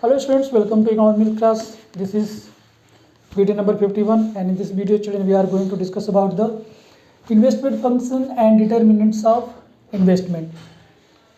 Hello students, welcome to economic class. This is video number 51 and in this video children we are going to discuss about the investment function and determinants of investment.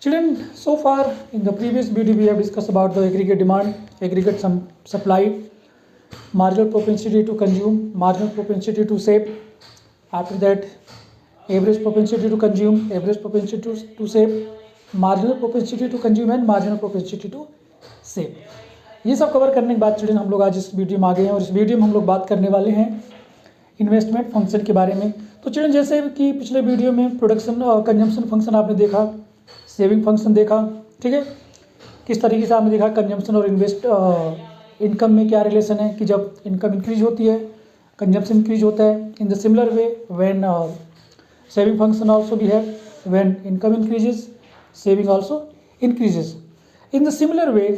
Children, so far in the previous video we have discussed about the aggregate demand, aggregate supply, marginal propensity to consume, marginal propensity to save. After that, average propensity to consume, average propensity to save, marginal propensity to consume and marginal propensity to save. ये सब cover करने के बाद children हम लोग आज इस video में आ गए हैं और इस वीडियो में हम लोग बात करने वाले हैं इन्वेस्टमेंट फंक्शन के बारे में। तो चिल्ड्रन जैसे कि पिछले वीडियो में प्रोडक्शन और कंजम्पशन फंक्शन आपने देखा, सेविंग फंक्शन देखा, ठीक है, किस तरीके से आपने देखा कंजम्पशन और इनकम में क्या रिलेशन है कि जब इनकम इंक्रीज होती है कंजम्पशन इंक्रीज होता है। In the similar way when saving function also भी है, when income increases saving also increases. In the similar way,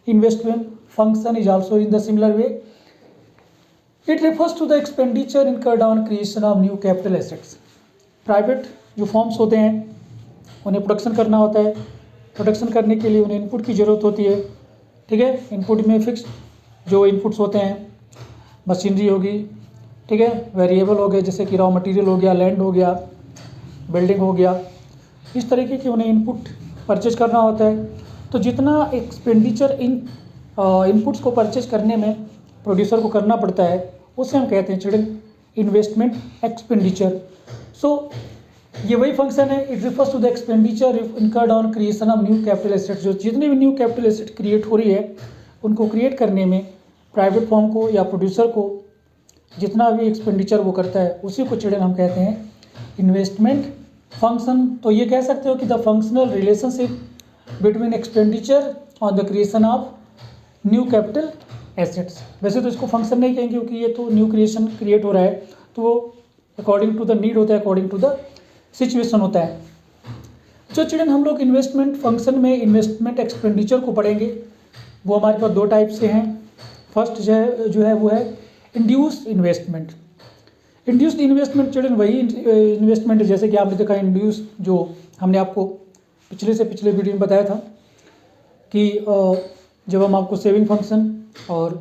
investment function is also in the similar way. It refers to the expenditure incurred on creation of new capital assets. Private जो forms होते हैं उन्हें production करना होता है, production करने के लिए उन्हें इनपुट की ज़रूरत होती है, ठीक है। इनपुट में फिक्स जो इनपुट्स होते हैं, मशीनरी होगी, ठीक है, वेरिएबल हो गए जैसे कि रॉ मटेरियल हो गया, लैंड हो गया, बिल्डिंग हो गया, इस तरीके के उन्हें इनपुट परचेज करना होता है। तो जितना एक्सपेंडिचर इनपुट्स को परचेज करने में प्रोड्यूसर को करना पड़ता है उसे हम कहते हैं चिल्ड्रन इन्वेस्टमेंट एक्सपेंडिचर। सो ये वही फंक्शन है, it refers to the expenditure incurred on creation of new capital asset. जो जितनी भी न्यू कैपिटल एसेट क्रिएट हो रही है उनको क्रिएट करने में प्राइवेट फर्म को या प्रोड्यूसर को जितना भी एक्सपेंडिचर वो करता है उसी को चिल्ड्रन हम कहते हैं इन्वेस्टमेंट फंक्शन। तो ये कह सकते हो कि the functional relationship between expenditure on the creation of new capital assets. वैसे तो इसको फंक्शन नहीं कहेंगे क्योंकि ये तो न्यू क्रिएशन क्रिएट हो रहा है, तो वो अकॉर्डिंग टू द नीड होता है, अकॉर्डिंग टू द सिचुएशन होता है। जो चिल्ड्रन हम लोग इन्वेस्टमेंट फंक्शन में इन्वेस्टमेंट एक्सपेंडिचर को पढ़ेंगे वो हमारे पास दो टाइप से हैं। फर्स्ट जो है वो है induced investment. Induced investment children वही इन्वेस्टमेंट है जैसे कि आपने देखा इंड्यूस्ड जो हमने आपको पिछले वीडियो में बताया था कि जब हम आपको सेविंग फंक्शन और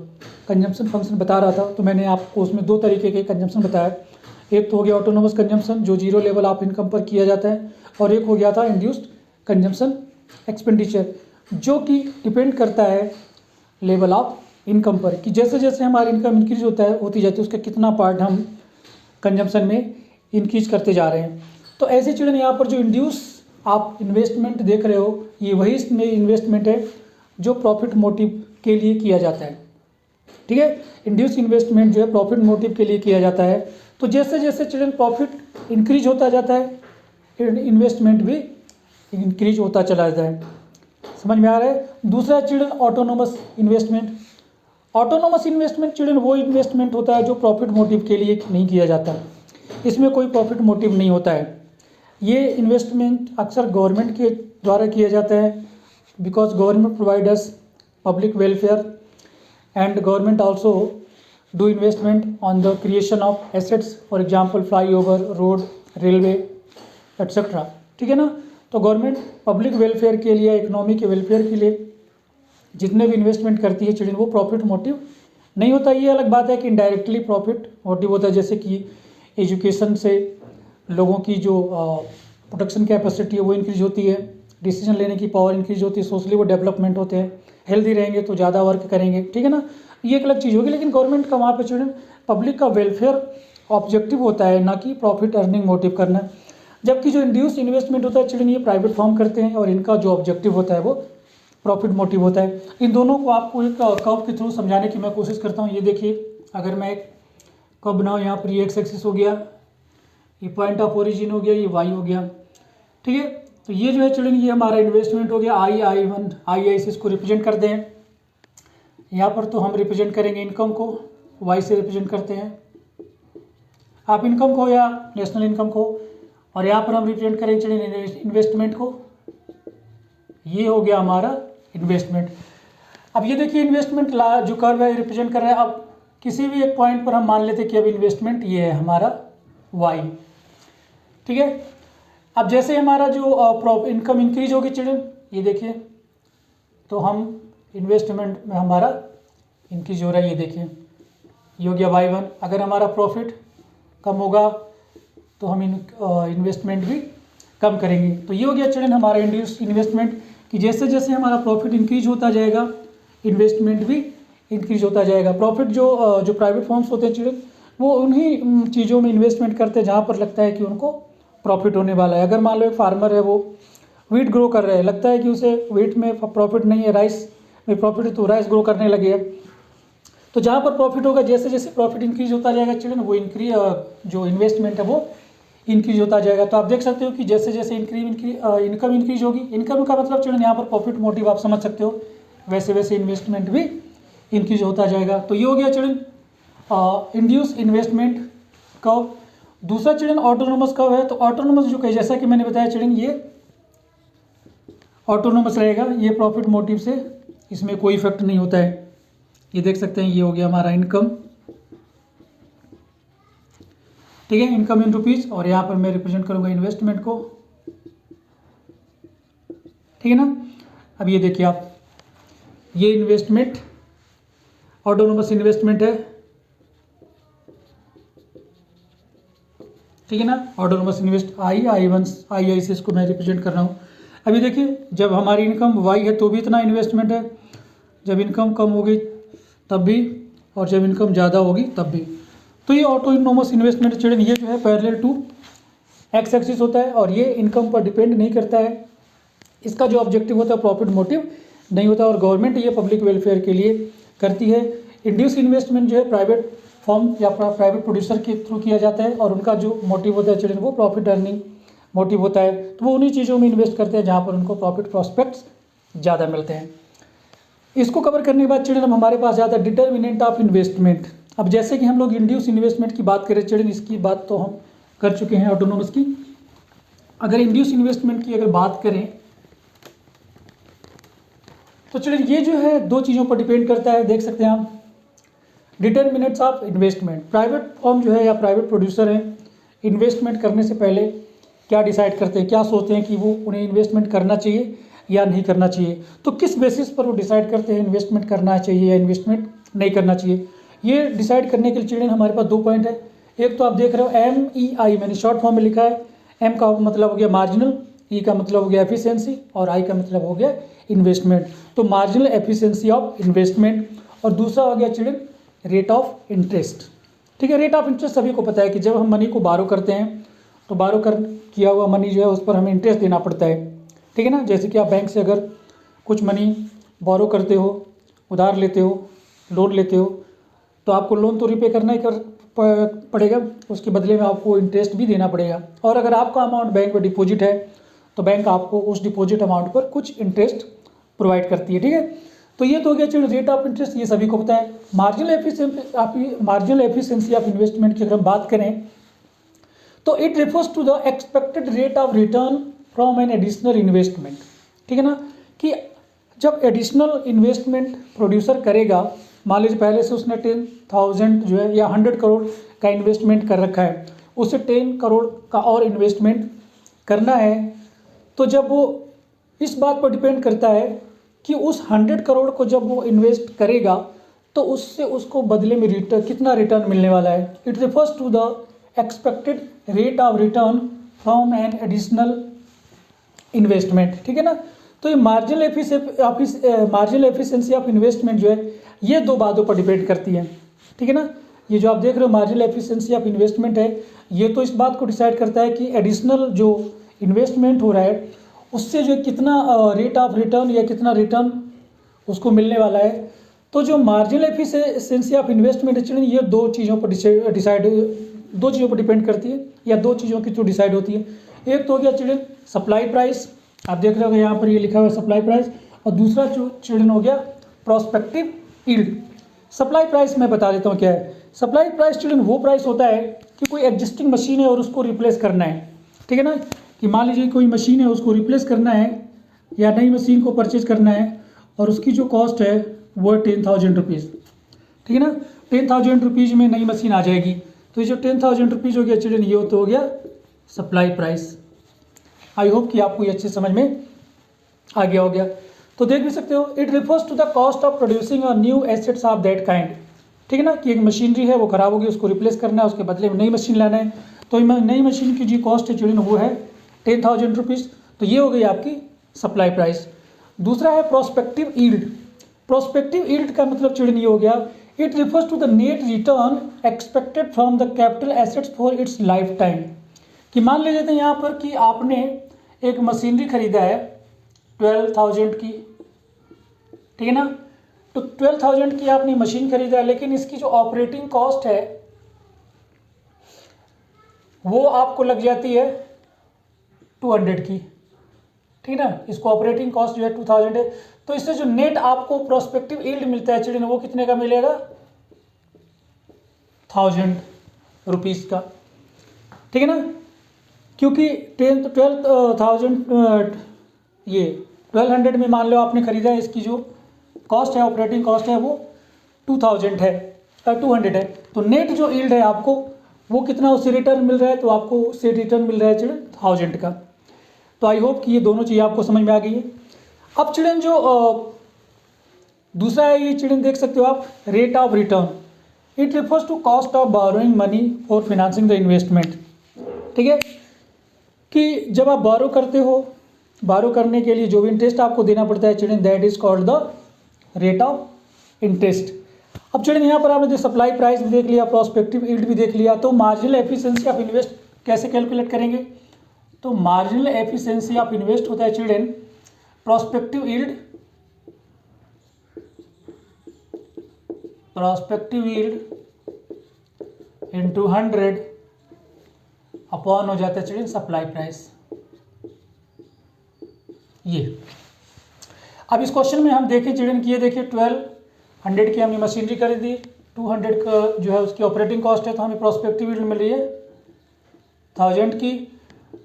कंजम्पशन फंक्शन बता रहा था तो मैंने आपको उसमें दो तरीके के कंजम्पशन बताया। एक तो हो गया ऑटोनोमस कंजम्पशन जो जीरो लेवल ऑफ इनकम पर किया जाता है, और एक हो गया था इंड्यूस्ड कंजम्पशन एक्सपेंडिचर जो कि डिपेंड करता है लेवल ऑफ इनकम पर कि जैसे जैसे हमारी इनकम इंक्रीज होती जाती है उसका कितना पार्ट हम कंजम्पशन में इंक्रीज करते जा रहे हैं। तो ऐसे चिल्ड्रन यहाँ पर जो इंड्यूस आप इन्वेस्टमेंट देख रहे हो ये वही इसमें इन्वेस्टमेंट है जो प्रॉफिट मोटिव के लिए किया जाता है, ठीक है। इंड्यूस इन्वेस्टमेंट जो है प्रॉफिट मोटिव के लिए किया जाता है। तो जैसे जैसे चिल्ड्रन प्रॉफिट इंक्रीज होता जाता है इन्वेस्टमेंट भी इंक्रीज होता चला जाता है। समझ में आ रहा है। दूसरा children autonomous investment. Autonomous investment children वो इन्वेस्टमेंट होता है जो प्रॉफिट मोटिव के लिए नहीं किया जाता, इसमें कोई प्रॉफिट मोटिव नहीं होता है। ये इन्वेस्टमेंट अक्सर गवर्नमेंट के द्वारा किया जाता है because government providers public welfare and government also do investment on the creation of assets, for example flyover, road, railway etcetera, ठीक है ना। तो गवर्नमेंट पब्लिक वेलफेयर के लिए, इकोनॉमी के वेलफेयर के लिए जितने भी इन्वेस्टमेंट करती है चिल्ड्रन वो प्रॉफिट मोटिव नहीं होता। ये अलग बात है कि इनडायरेक्टली प्रॉफिट मोटिव होता है, जैसे कि एजुकेशन से लोगों की जो प्रोडक्शन कैपेसिटी है वो इंक्रीज होती है, डिसीजन लेने की पावर इंक्रीज होती है, सोशली वो डेवलपमेंट होते हैं, हेल्दी रहेंगे तो ज़्यादा वर्क करेंगे, ठीक है ना। ये एक अलग चीज़ होगी। लेकिन गवर्नमेंट का वहाँ पे चिल्ड्रन पब्लिक का वेलफेयर ऑब्जेक्टिव होता है, ना कि प्रॉफिट अर्निंग मोटिव करना। जबकि जो इंड्यूस्ड इन्वेस्टमेंट होता है चिल्ड्रन ये प्राइवेट फर्म करते हैं और इनका जो ऑब्जेक्टिव होता है वो प्रॉफिट मोटिव होता है। इन दोनों को आपको एक कर्व के थ्रू समझाने की मैं कोशिश करता हूँ। ये देखिए, अगर मैं एक कर्व बनाऊँ, यहाँ पर ये एक्स एक्सिस हो गया, ये पॉइंट ऑफ ओरिजिन हो गया, ये वाई हो गया, ठीक है। तो ये जो है चिल्ड्रन ये हमारा इन्वेस्टमेंट हो गया I1 I से इसको रिप्रेजेंट करते हैं। यहाँ पर तो हम रिप्रेजेंट करेंगे इनकम को, वाई से रिप्रेजेंट करते हैं आप इनकम को या नेशनल इनकम को, और यहाँ पर हम रिप्रेजेंट करेंगे चिल्ड्रन इन्वेस्टमेंट को। ये हो गया हमारा इन्वेस्टमेंट। अब ये देखिए इन्वेस्टमेंट जो कर्व है रिप्रेजेंट कर रहा है। अब किसी भी एक पॉइंट पर हम मान लेते कि अब इन्वेस्टमेंट ये है हमारा वाई, ठीक है। अब जैसे हमारा जो इनकम इंक्रीज होगी चिल्ड्रन, ये देखिए, तो हम इन्वेस्टमेंट में हमारा इंक्रीज हो रहा है, ये देखिए ये हो गया Y1। अगर हमारा प्रॉफिट कम होगा तो हम इन्वेस्टमेंट भी कम करेंगे। तो ये हो गया चिल्ड्रन हमारा इंड्यूस इन्वेस्टमेंट, कि जैसे जैसे हमारा प्रॉफिट इंक्रीज होता जाएगा इन्वेस्टमेंट भी इंक्रीज होता जाएगा। प्रॉफिट जो प्राइवेट फर्म्स होते हैं चिल्ड्रन, वो उन्हीं चीज़ों में इन्वेस्टमेंट करते हैं जहाँ पर लगता है कि उनको प्रॉफिट होने वाला है। अगर मान लो एक फार्मर है, वो वीट ग्रो कर रहे हैं, लगता है कि उसे वीट में प्रॉफिट नहीं है, राइस में प्रॉफिट है, तो राइस ग्रो करने लगे है। तो जहाँ पर प्रॉफिट होगा, जैसे जैसे प्रॉफिट इंक्रीज होता जाएगा चिल्ड्रन, वो जो इन्वेस्टमेंट है वो इंक्रीज होता जाएगा। तो आप देख सकते हो कि जैसे जैसे इनकम इंक्रीज होगी, इनकम का मतलब चिल्ड्रन यहाँ पर प्रॉफिट मोटिव आप समझ सकते हो, वैसे वैसे इन्वेस्टमेंट भी इंक्रीज होता जाएगा। तो ये हो गया चिल्ड्रन इंड्यूस इन्वेस्टमेंट कर्व। दूसरा चिल्ड्रन ऑटोनोमस कर्व है। तो ऑटोनोमस जो कहे, जैसा कि मैंने बताया चिल्ड्रन, ये ऑटोनोमस रहेगा, ये प्रॉफिट मोटिव से इसमें कोई इफेक्ट नहीं होता है। ये देख सकते हैं, ये हो गया हमारा इनकम, ठीक है, इनकम इन रुपीज, और यहाँ पर मैं रिप्रेजेंट करूंगा इन्वेस्टमेंट को, ठीक है ना। अब ये देखिए आप, ये इन्वेस्टमेंट ऑटोनोमस इन्वेस्टमेंट है, ठीक है ना। ऑटोनोमस इन्वेस्ट आई से इसको मैं रिप्रेजेंट कर रहा हूँ। अभी देखिए, जब हमारी इनकम वाई है तो भी इतना इन्वेस्टमेंट है, जब इनकम कम होगी तब भी, और जब इनकम ज़्यादा होगी तब भी। तो ये ऑटोनोमस इन्वेस्टमेंट चिल्ड्रन, ये जो है पैरेलल टू एक्स एक्सिस होता है, और ये इनकम पर डिपेंड नहीं करता है। इसका जो ऑब्जेक्टिव होता है प्रॉफिट मोटिव नहीं होता, और गवर्नमेंट ये पब्लिक वेलफेयर के लिए करती है। इंड्यूस इन्वेस्टमेंट जो है प्राइवेट फर्म या प्राइवेट प्रोड्यूसर के थ्रू किया जाता है, और उनका जो मोटिव होता है चिल्ड्रन, वो प्रॉफिट अर्निंग मोटिव होता है। तो वो उन्हीं चीज़ों में इन्वेस्ट करते हैं जहाँ पर उनको प्रॉफिट प्रॉस्पेक्ट्स ज़्यादा मिलते हैं। इसको कवर करने के बाद चिल्ड्रन अब हमारे पास आता है डिटर्मिनेंट ऑफ इन्वेस्टमेंट। अब जैसे कि हम लोग इंड्यूस इन्वेस्टमेंट की बात करें चिल्ड्रन, इसकी बात तो हम कर चुके हैं ऑटोनोमस की। अगर इंड्यूस इन्वेस्टमेंट की अगर बात करें तो चिल्ड्रन ये जो है दो चीज़ों पर डिपेंड करता है, देख सकते हैं आप। Determinants of investment, private firm जो है या प्राइवेट प्रोड्यूसर हैं, इन्वेस्टमेंट करने से पहले क्या डिसाइड करते हैं, क्या सोचते हैं कि वो उन्हें इन्वेस्टमेंट करना चाहिए या नहीं करना चाहिए। तो किस बेसिस पर वो डिसाइड करते हैं इन्वेस्टमेंट करना चाहिए या इन्वेस्टमेंट नहीं करना चाहिए। ये डिसाइड करने के लिए चिल्ड्रन हमारे पास 2 पॉइंट है। एक तो आप देख रहे हो MEI, मैंने शॉर्ट फॉर्म में लिखा है। M का मतलब हो गया मार्जिनल, E का मतलब हो गया एफिशिएंसी, और I का मतलब हो गया इन्वेस्टमेंट। तो मार्जिनल एफिशिएंसी ऑफ इन्वेस्टमेंट, और दूसरा हो गया चिल्ड्रन रेट ऑफ इंटरेस्ट, ठीक है। रेट ऑफ इंटरेस्ट सभी को पता है कि जब हम मनी को बारो करते हैं तो बारो किया हुआ मनी जो है उस पर हमें इंटरेस्ट देना पड़ता है, ठीक है ना। जैसे कि आप बैंक से अगर कुछ मनी बारो करते हो, उधार लेते हो, लोन लेते हो, तो आपको लोन तो रिपे करना ही पड़ेगा, उसके बदले में आपको इंटरेस्ट भी देना पड़ेगा। और अगर आपका अमाउंट बैंक में डिपॉजिट है तो बैंक आपको उस डिपॉजिट अमाउंट पर कुछ इंटरेस्ट प्रोवाइड करती है, ठीक है। तो ये तो हो गया चिल्ड्रन रेट ऑफ इंटरेस्ट, ये सभी को पता है। मार्जिनल एफिशिएंसी ऑफ इन्वेस्टमेंट की अगर हम बात करें तो it refers to the expected rate of return from an additional investment, ठीक है ना। कि जब एडिशनल इन्वेस्टमेंट प्रोड्यूसर करेगा, मान लीजिए पहले से उसने 10,000 जो है या 100 करोड़ का इन्वेस्टमेंट कर रखा है, उसे 10 करोड़ का और इन्वेस्टमेंट करना है, तो जब वो इस बात पर डिपेंड करता है कि उस 100 करोड़ को जब वो इन्वेस्ट करेगा तो उससे उसको बदले में कितना रिटर्न मिलने वाला है। It refers to the expected rate of return from an additional investment, ठीक है ना। तो ये मार्जिनल एफिशिएंसी ऑफ इन्वेस्टमेंट जो है ये 2 बातों पर डिपेंड करती है, ठीक है ना। ये जो आप देख रहे हो मार्जिनल एफिशिएंसी ऑफ इन्वेस्टमेंट है, ये तो इस बात को डिसाइड करता है कि एडिशनल जो इन्वेस्टमेंट हो रहा है उससे जो कितना रेट ऑफ रिटर्न या कितना रिटर्न उसको मिलने वाला है। तो जो मार्जिनल एफिशिएंसी ऑफ इन्वेस्टमेंट है ये 2 चीज़ों पर डिपेंड करती है, या 2 चीज़ों के थ्रू डिसाइड होती है। एक तो हो गया चिल्ड्रन सप्लाई प्राइस, आप देख रहे हो यहाँ पर ये लिखा हुआ है सप्लाई प्राइस, और दूसरा चिल्ड्रन हो गया प्रोस्पेक्टिव यील्ड। सप्लाई प्राइस मैं बता देता हूँ क्या है। सप्लाई प्राइस चिल्ड्रन वो प्राइस होता है कि कोई एग्जिस्टिंग मशीन है और उसको रिप्लेस करना है, ठीक है ना। कि मान लीजिए कोई मशीन है उसको रिप्लेस करना है या नई मशीन को परचेज करना है, और उसकी जो कॉस्ट है वो है 10,000 रुपीज़, ठीक है ना। 10,000 रुपीज़ में नई मशीन आ जाएगी, तो ये जो 10,000 रुपीज़ हो गया चिल्ड्रन ये तो हो गया सप्लाई प्राइस। आई होप कि आपको ये अच्छे समझ में आ गया हो गया। तो देख भी सकते हो, it refers to the cost of producing a new assets of that kind. ठीक है ना, कि एक मशीनरी है वो खराब होगी, उसको रिप्लेस करना है, उसके बदले में नई मशीन लाना है। तो नई मशीन की जो कॉस्ट है चिल्ड्रन वो है 10,000 रुपीज़। तो ये हो गई आपकी सप्लाई प्राइस। दूसरा है प्रोस्पेक्टिव यील्ड। प्रोस्पेक्टिव यील्ड का मतलब चिल्ड्रन ये हो गया, it refers to the net return expected from the capital assets for its lifetime. कि मान लीजिए थे यहाँ पर कि आपने एक मशीनरी खरीदा है 12,000 की, ठीक है ना। तो 12,000 की आपने मशीन खरीदा है, लेकिन इसकी जो ऑपरेटिंग कॉस्ट है वो आपको लग जाती है 200 की, ठीक है ना। इसको ऑपरेटिंग कॉस्ट जो है 2000 है। तो इससे जो नेट आपको प्रोस्पेक्टिव यील्ड मिलता है चिल्ड्रन वो कितने का मिलेगा, 1000 रुपीज़ का, ठीक है ना। क्योंकि 12,000 ये 1200 में मान लो आपने खरीदा है, इसकी जो कॉस्ट है ऑपरेटिंग कॉस्ट है वो 200 है। तो नेट जो यील्ड है आपको वो कितना उससे रिटर्न मिल रहा है, तो आपको उससे रिटर्न मिल रहा है चिल्ड्रन 1000 का। तो आई होप कि ये दोनों चीज़ें आपको समझ में आ गई है। अब चिल्ड्रन जो दूसरा है ये चिल्ड्रन देख सकते हो आप, rate of return. It refers to cost of borrowing money for financing the investment. ठीक है, कि जब आप बोरो करते हो, बोरो करने के लिए जो भी इंटरेस्ट आपको देना पड़ता है children, that is called the rate of interest. अब चिल्ड्रन यहाँ पर आपने सप्लाई प्राइस भी देख लिया, प्रोस्पेक्टिव यील्ड भी देख लिया। तो मार्जिनल एफिशिएंसी ऑफ इन्वेस्ट कैसे कैलकुलेट करेंगे, तो मार्जिनल एफिशिएंसी ऑफ इन्वेस्ट होता है children prospective yield into 100 upon हो जाता है चिल्ड्रन सप्लाई प्राइस। ये अब इस क्वेश्चन में हम देखें चिल्ड्रन कि ये देखिए 1200 की हमने मशीनरी खरीदी, 200 का जो है उसकी ऑपरेटिंग कॉस्ट है, तो हमें प्रोस्पेक्टिव यील्ड मिल रही है 1000 की।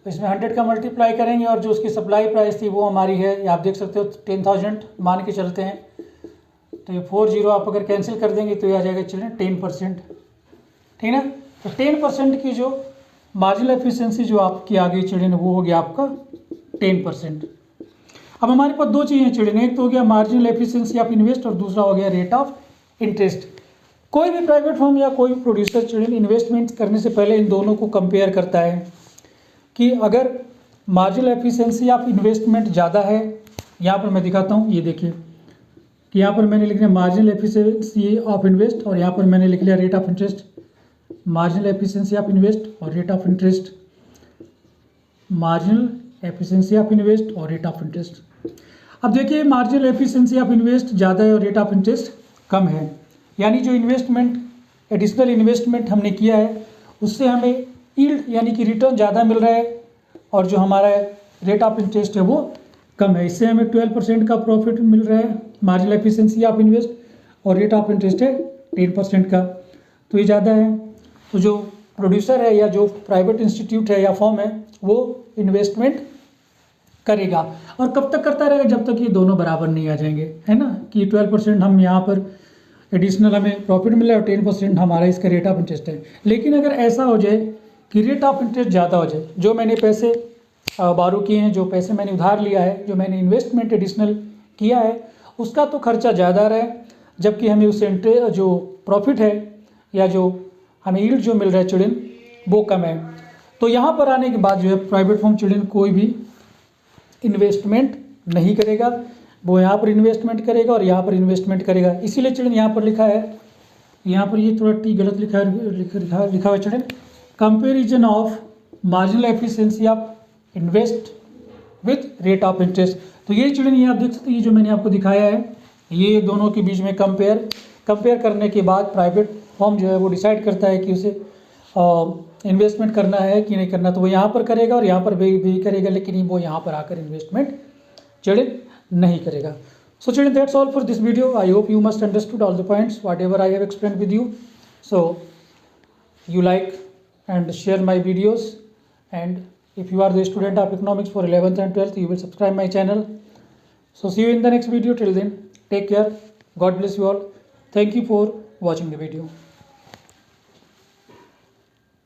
इसमें 100 का मल्टीप्लाई करेंगे और जो उसकी सप्लाई प्राइस थी वो हमारी है, ये आप देख सकते हो 10,000 मान के चलते हैं। तो ये 40 आप अगर कैंसिल कर देंगे तो ये आ जाएगा चिल्ड्रन 10%, ठीक है ना। तो 10% की जो मार्जिनल एफिशिएंसी जो आपकी आ गई चिल्ड्रन वो हो गया आपका 10%। अब हमारे पास दो चीज़ें चिल्ड्रन, एक तो हो गया मार्जिनल एफिशिएंसी ऑफ इन्वेस्ट और दूसरा हो गया रेट ऑफ इंटरेस्ट। कोई भी प्राइवेट फर्म या कोई भी प्रोड्यूसर चिल्ड्रन इन्वेस्टमेंट करने से पहले इन दोनों को कंपेयर करता है कि अगर मार्जिनल एफिशिएंसी ऑफ इन्वेस्टमेंट ज़्यादा है, यहाँ पर मैं दिखाता हूँ, ये देखिए कि यहाँ पर मैंने लिख लिया मार्जिनल एफिशिएंसी ऑफ इन्वेस्ट और यहाँ पर मैंने लिख लिया rate of interest. Marginal efficiency of invest और rate of interest, marginal efficiency of invest और रेट ऑफ इंटरेस्ट। अब देखिए मार्जिनल एफिशिएंसी ऑफ इन्वेस्ट ज़्यादा है और रेट ऑफ इंटरेस्ट कम है, यानी जो इन्वेस्टमेंट एडिशनल इन्वेस्टमेंट हमने किया है उससे हमें यील्ड यानी कि रिटर्न ज़्यादा मिल रहा है और जो हमारा रेट ऑफ इंटरेस्ट है वो कम है। इससे हमें 12% का प्रॉफिट मिल रहा है मार्जिनल एफिशिएंसी ऑफ इन्वेस्ट और रेट ऑफ इंटरेस्ट है 10% का, तो ये ज़्यादा है। तो जो प्रोड्यूसर है या जो प्राइवेट इंस्टीट्यूट है या फर्म है वो इन्वेस्टमेंट करेगा और कब तक करता रहेगा, जब तक ये दोनों बराबर नहीं आ जाएंगे, है ना। कि 12% हम यहाँ पर एडिशनल हमें प्रॉफिट मिला और 10% हमारा इसका रेट ऑफ इंटरेस्ट है। लेकिन अगर ऐसा हो जाए कि रेट ऑफ इंटरेस्ट ज़्यादा हो जाए, जो मैंने पैसे बारो किए हैं, जो पैसे मैंने उधार लिया है, जो मैंने इन्वेस्टमेंट एडिशनल किया है उसका तो खर्चा ज़्यादा रहा है, जबकि हमें उससे जो प्रॉफिट है या जो हमें यील्ड जो मिल रहा है चिल्ड्रन वो कम है। तो यहाँ पर आने के बाद जो है प्राइवेट फर्म चिल्ड्रन कोई भी इन्वेस्टमेंट नहीं करेगा, वो यहाँ पर इन्वेस्टमेंट करेगा और यहाँ पर इन्वेस्टमेंट करेगा। इसीलिए चिल्ड्रन यहाँ पर लिखा है, यहाँ पर ये थोड़ा टी गलत लिखा है children, comparison of marginal efficiency of invest with rate of interest. तो ये चिल्ड्रन ये आप देख सकते हैं, ये जो मैंने आपको दिखाया है ये दोनों के बीच में कंपेयर करने के बाद प्राइवेट फर्म जो है वो डिसाइड करता है कि उसे इन्वेस्टमेंट करना है कि नहीं करना। तो वो यहाँ पर करेगा और यहाँ पर भी करेगा, लेकिन वो यहाँ पर आकर इन्वेस्टमेंट चिल्ड्रन नहीं करेगा। So children, that's all for this video. I hope you must understood all the points whatever I have explained with you. So you like and share my videos, and if you are the student of economics for 11th and 12th, you will subscribe my channel. So see you in the next video. Till then, take care. God bless you all. Thank you for watching the video.